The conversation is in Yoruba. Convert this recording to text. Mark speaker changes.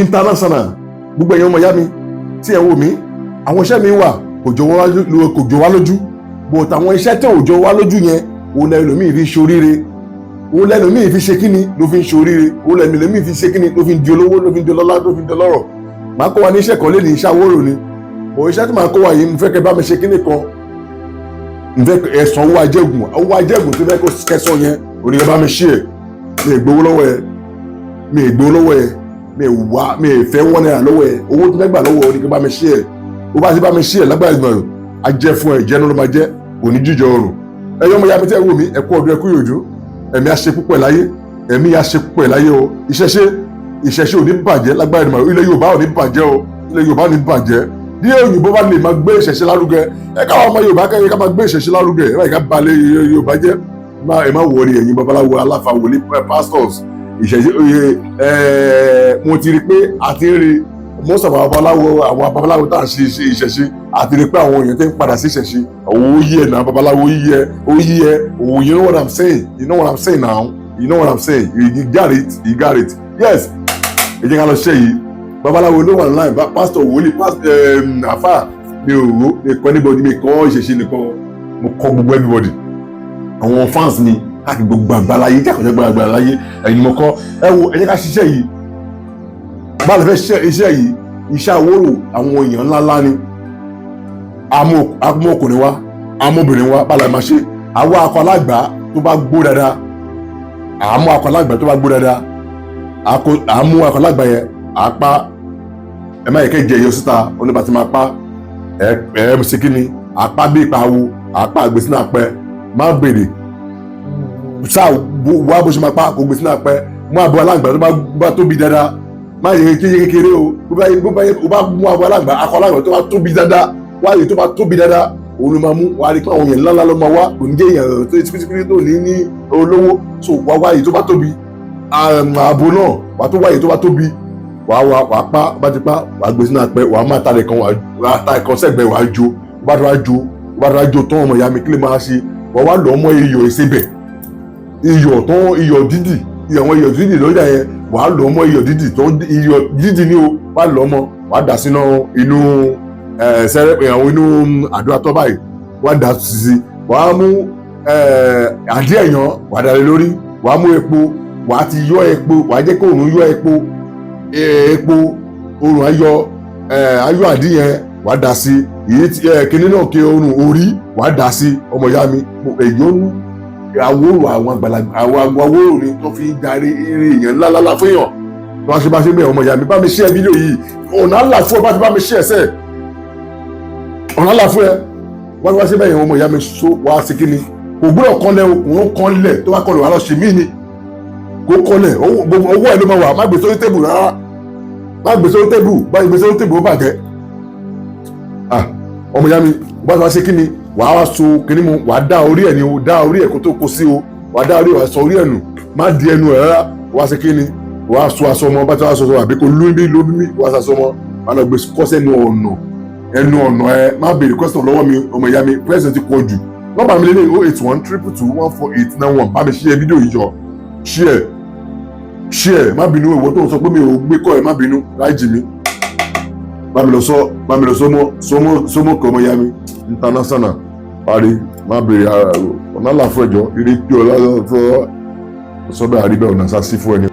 Speaker 1: international gbogbo ẹ̀yin ọmọ ìyá mi tí ẹ wò mí àwọn iṣẹ́ mi wà kò jọ wá lójú but àwọn iṣẹ́ tí ò jọ wá lójú yẹn òun lẹ́lòmíì fi ṣoríire òun lẹ́lòmíì fi ṣe kíni ló fi ń ṣoríire òun lẹ́lòmíì fi ṣe kíni ló fi ń di olówó ló fi ń di ọlọ́lá ló fi ń di ọlọ́rọ̀ màá kọ́ wa ní iṣẹ́ kan lé ní iṣẹ́ Aworo ni òun iṣẹ́ tí màá kọ́ wa yìí mo fẹ́ kẹ́ bá mi ṣe kíni kan mo fẹ́ ẹ̀sán owó ajẹ́gùn tó fẹ́ kó kẹsàn yẹn òun ni ẹ bá mi ṣí ẹ̀ mi ì gbowó lọ́wọ́ ẹ mi ì fẹ́ wọ́n náírà lọ́wọ́ ẹ owó tó fẹ́ gbà lọ́wọ́ òun ni kẹ́ bá mi ṣí ẹ̀ ó bá ti bá mi ṣí ẹ̀ lágbàá ìgbọ̀n a jẹ́ fún ẹ ìjẹ́nu ló máa jẹ́ òní jíjọ ọrùn ẹ̀yọ́ ọmọ ya mi tẹ́ ẹ wò mí ẹ kú ọdún ẹ kú ìyòjú ẹ̀mí á ṣe púpọ̀ láyé ẹ̀mí á ṣe púpọ̀ láyé o ìṣẹ̀ṣe ò ní bàjẹ́ lágbára ìdìmọ̀ ilẹ̀ Yorùbá ò ní bàjẹ́ o ilẹ̀ Yorùbá ò ní bàjẹ́ bí òyìnbó bá lè máa gbé ìṣẹ̀ṣe lárugẹ ẹ káwọn ọmọ Yorùbá kẹ́yìn ká máa gbé ìṣẹ̀ṣe lárugẹ ẹ báyìí ká balẹ̀ Yorùbá jẹ́ ẹ má wọrí ẹ̀yin babaláwo aláfa wòlé pastors ìṣẹ̀ṣe mo ti rí pé àti rí most of àwọn babaláwo tá à ń ṣe ìṣẹ̀ṣe àti rí pé àwọn èèyàn tẹ́ ń padà sí ìṣẹ̀ṣe àwọn oyè ẹ̀ náà babaláwo oyè òun you know what I'm saying now you know what I'm saying you got it yes ẹ jẹ́ ká lọ ṣe yìí babaláwo ló wà online pastor wòlíì àfà mi ò rò mi kọ́ anybody mi kọ́ ìṣẹ̀ṣe nìkan mo kọ́ gbogbo everybody àwọn fans mi káàkiri gbogbo àgbáláyé jákòjá gbogbo àgbáláyé ẹ̀yin mo kọ́ ẹ wo ẹ jẹ́ ká ṣiṣẹ́ yìí bá lè fẹ́ ṣe iṣẹ́ yìí iṣẹ́ Aworo àwọn èèyàn ńláńlá ni amú ọkùnrin wa amóbìnrin wa bá lè máa ṣe àwọ akọ alágbà tó bá gbó dáadáa àmú akọ alágbà tó bá gbó dáadáa àmú akọ alágbà yẹn àpá ẹ má yẹ kẹ́ jẹ ẹyọ síta oníbà tí máa pa ẹ ṣe kí ni àpá bí ipa wo àpá àgbèsí náà pẹ má bèrè ṣáà wá bó ṣe máa pa kò gbèsí náà pẹ mú àbọ̀ alágbà tó bá tóbi dáadáa má yẹ kékeré o bó bá mú àbọ̀ alágbà akọ alágbà tó bá tóbi dáadáa wáyé tó bá tóbi dáadáa òun ló máa mú wá rí pé àwọn èèyàn ńláńlá ló máa wá kò ní jẹ́ èèyàn tó tíkítíkí tó ní olówó so wá wáyé tó bá tóbi ààbò náà wà tó wáyé tó bá tóbi wà pa bá ti pa wà gbé sínú apẹ wà má ta lẹ̀kan wà ta ẹ̀kan sẹ́gbẹ̀ẹ́ wà jó bá tó wá jó tán ọmọ ìyá mi kí lè máa ṣe wà wá lọ́ mọ́ iyọ̀ ìsebẹ̀ iyọ̀ dídì àwọn iyọ̀ dídì lọ́jà yẹn wà lọ́ mọ́ iyọ̀ dídì iyọ̀ dídì ni o wà lọ́ mọ́ wà dà sínú inú sẹ́rẹ̀pẹ̀ àwọn inú àdúrà tó báyìí wà dà sí wà mú àdí ẹ̀yàn wà dà lé lórí wà mú epo wà ti yọ epo wà jẹ́ kó òun yọ epo oòrùn ayọ̀ àdí yẹn wà dà sí kíní náà kí oòrùn orí wà dà sí ọmọ ìyá mi èyí ó nú Aworo àwọn àgbàlagbà àwọn Aworo ni tó fi darí eré èèyàn ńláńlá fún èèyàn tó wá ṣe bá ṣe mẹ́ ọmọ ìyá mi bá mi share fídíò yìí ọ̀nà àlà fún ọ bá ti bá mi share ẹsẹ̀ ọ̀nà àlà fún ẹ wọ́n ti wá ṣe bẹ́ẹ̀ ọmọ ìyá mi so wá sí kíni kò gbọ́dọ̀ kọ́lẹ̀ òun kọ́lẹ̀ tó bá kọ́lẹ̀ wà lọ ṣe mí ni kò kọ́lẹ̀ owó ẹ̀ ló máa wà má gbé sórí tébù rárá má gbé sórí tébù ó bàjẹ́ ọmọ ìyá mi bá ti wá ṣe kíni wà á so kíní mu wà á dá orí ẹ̀ ni o dá orí ẹ̀ kó tó kó sí o wà á dá orí ẹ̀ wà á sọ orí ẹ̀ nù má di ẹnu ẹ̀ rárá wà á ṣe kíni wà á so aṣọ ọmọ bá ti wá aṣọ àbí kó lómi wà á ṣaṣọ ọmọ wà á lọ gbé kọ́sẹ́ ẹnu ọ̀nà ẹ má béèrè question lọ́wọ́ mi ọmọ ìyá mi president ti pọ̀ jù nọ́mbà mi lélẹ̀ 08122214891 bá mi share fídíò yìí jọ share má bínú ìwọ tó ń sọ pé mi ò gbé kọ́ ẹ má bínú láìjì mi bá mi lọ sọmọ kọ ọmọ ìyá mi international parí má béèrè ara ọ̀nà àlàfo ẹ̀jọ̀ eré tí ọ̀la sọ́dọ̀ àríbẹ̀ ọ̀nà sá sí fún ẹni.